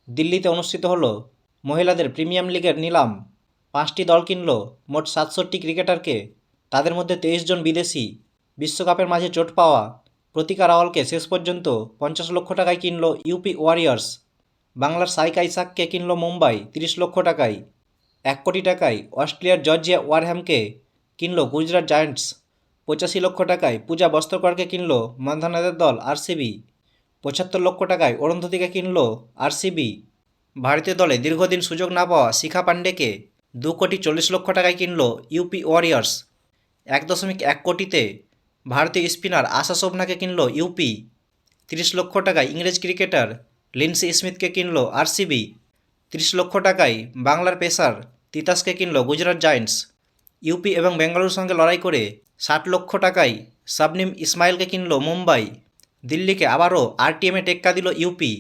দিল্লিতে অনুষ্ঠিত হলো মহিলাদের প্রিমিয়ার লিগের নিলাম। 5টি দল কিনল মোট 67 ক্রিকেটারকে, তাদের মধ্যে 23 জন বিদেশি। বিশ্বকাপের মাঝে চোট পাওয়া প্রতিকা রাওয়ালকে শেষ পর্যন্ত 50 লক্ষ টাকায় কিনল ইউপি ওয়ারিয়র্স। বাংলার সাইক আইসাককে কিনল মুম্বাই 30 লক্ষ টাকায়। 1 কোটি টাকায় অস্ট্রেলিয়ার জর্জিয়া ওয়ারহ্যামকে কিনল গুজরাট জায়ান্টস। 85 লক্ষ টাকায় পূজা বস্ত্রকরকে কিনল মন্ধানাদের দল আরসিবি। 75 লক্ষ টাকায় অরুন্ধতিকে কিনল আরসিবি। ভারতীয় দলে দীর্ঘদিন সুযোগ না পাওয়া শিখা পান্ডেকে 2 কোটি 40 লক্ষ টাকায় কিনল ইউপি ওয়ারিয়র্স। 1.1 কোটিতে ভারতীয় স্পিনার আশা শোভনাকে কিনল ইউপি। 30 লক্ষ টাকায় ইংরেজ ক্রিকেটার লিন্ডসে স্মিথকে কিনল আরসিবি। 30 লক্ষ টাকায় বাংলার পেসার তিতাসকে কিনল গুজরাট জায়ান্টস। ইউপি এবং বেঙ্গালুরুর সঙ্গে লড়াই করে 60 লক্ষ টাকায় শাবনিম ইসমাইলকে কিনল মুম্বাই। দিল্লিকে আবারও আরটিএমে টেক্কা দিল ইউপি।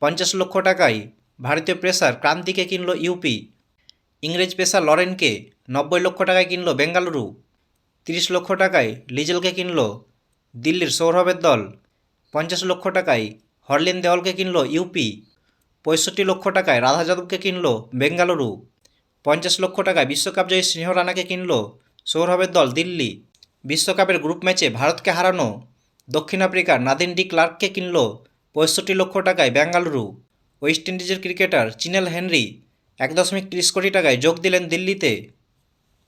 50 লক্ষ টাকায় ভারতীয় পেসার ক্রান্তিকে কিনল ইউপি। ইংরেজ পেসার লরেনকে 90 লক্ষ টাকায় কিনল বেঙ্গালুরু। 30 লক্ষ টাকায় লিজেলকে কিনল দিল্লির সৌরভের দল। 50 লক্ষ টাকায় হরলিন দেওয়ালকে কিনল ইউপি। 65 লক্ষ টাকায় রাধা যাদবকে কিনল বেঙ্গালুরু। 50 লক্ষ টাকায় বিশ্বকাপজয়ী সিংহ রানাকে কিনল সৌরভের দল দিল্লি। বিশ্বকাপের গ্রুপ ম্যাচে ভারতকে হারানো দক্ষিণ আফ্রিকার নাদিন ডি ক্লার্ককে কিনল 65 লক্ষ টাকায় বেঙ্গালুরু। ওয়েস্ট ইন্ডিজের ক্রিকেটার চিনেল হেনরি 1.30 কোটি টাকায় যোগ দিলেন দিল্লিতে।